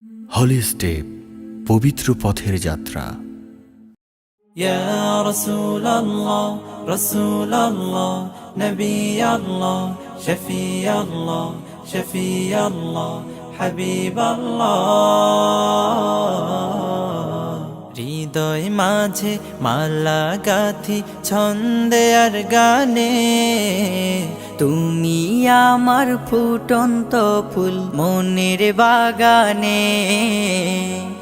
হলি step, পবিত্র পথের যাত্রা। ইয়া রাসূলুল্লাহ রাসূলুল্লাহ নবী আল্লাহ শফি আল্লাহ শফি আল্লাহ হাবিব আল্লাহ। হৃদয় মাঝে মালা গাথি ছন্দে আর গানে, তুমি আমার ফুটন্ত ফুল মনের বাগানে।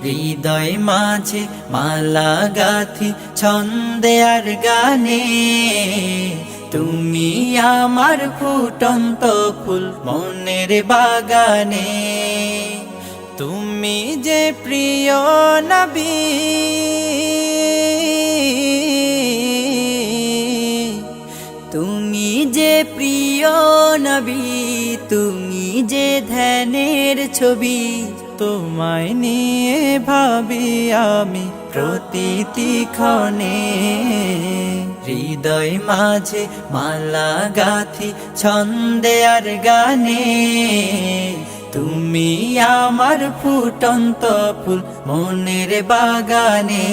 হৃদয় মাঝে মালা গাথি ছন্দে আর গানে, তুমি আমার ফুটন্ত ফুল মনের বাগানে। তুমি যে প্রিয় নবী, তুমি যে প্রিয় নবী, তুমি যে ধ্যানের ছবি। তোমায় নিয়ে ভাবি আমি প্রতিটি ক্ষণে। হৃদয় মাঝে মালা গাথি ছন্দে আর গানে, তুমি আমার ফুটন্ত ফুল মনের বাগানে।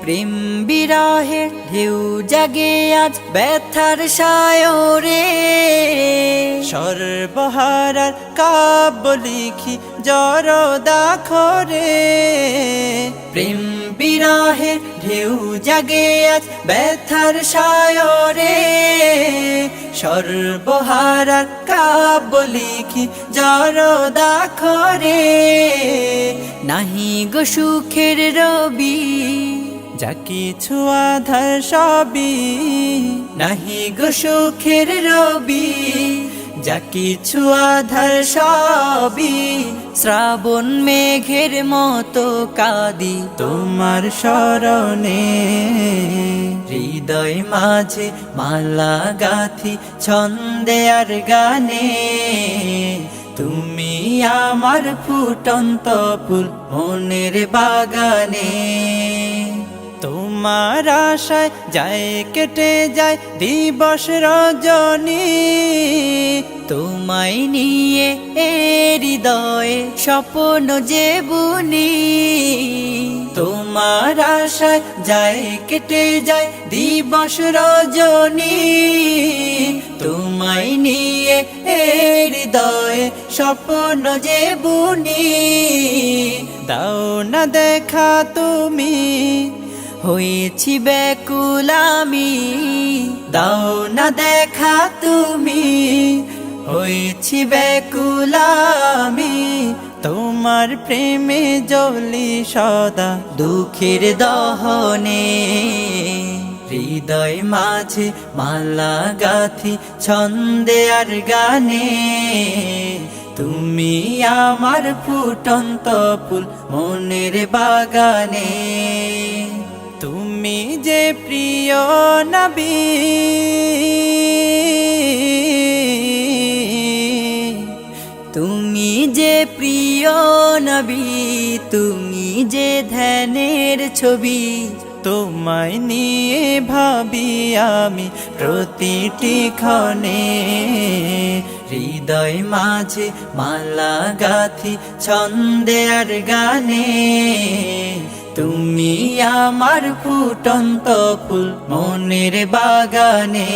প্রেম বিরহের ঢেউ জাগে আজ ব্যথার সায়রে, সর্বহারার কাব্য লিখি জরদাখরে। প্রেম বিরহের ঢেউ জাগে আজ ব্যথার সায়রে, সর্বহারার কাব্য লিখি জরদাখরে। নাহি গো সুখের রবি, যা কিছু আধার সবই। নাহি গো সুখের রবি, যা কিছু আধার সবই। শ্রাবণ মেঘের মতো কাঁদি তোমার শরণে। হৃদয় মাঝে মালা গাথি ছন্দে আর গানে, তুমি আমার ফুটন্ত ফুল মনের বাগানে। তোমার আশায় যায় কেটে যায় দিবস রজনী, তোমায় নিয়ে হৃদয়ে স্বপ্ন যে বুনি। তোমার আশায় যায় কেটে যায় দিবস রজনী, তোমায় নিয়ে হৃদয়ে স্বপ্ন যে বুনি। দাও না দেখা তুমি, হয়েছি ব্যাকুল আমি। দাও না দেখা তুমি, হয়েছি ব্যাকুল আমি। তোমার প্রেমে জ্বলি সদা দুঃখের দহনে। হৃদয় মাঝে মালা গাথি ছন্দে আর গানে, তুমি আমার ফুটন্ত ফুল মনের বাগানে। তুমি যে প্রিয় নবী, তুমি যে প্রিয় নবী, তুমি যে ধ্যানের ছবি। তোমায় নিয়ে ভাবি আমি প্রতিটি ক্ষণে। হৃদয় মাঝে মালা গাথি ছন্দে আর গানে, তুমি আমার ফুটন্ত ফুল মনের বাগানে।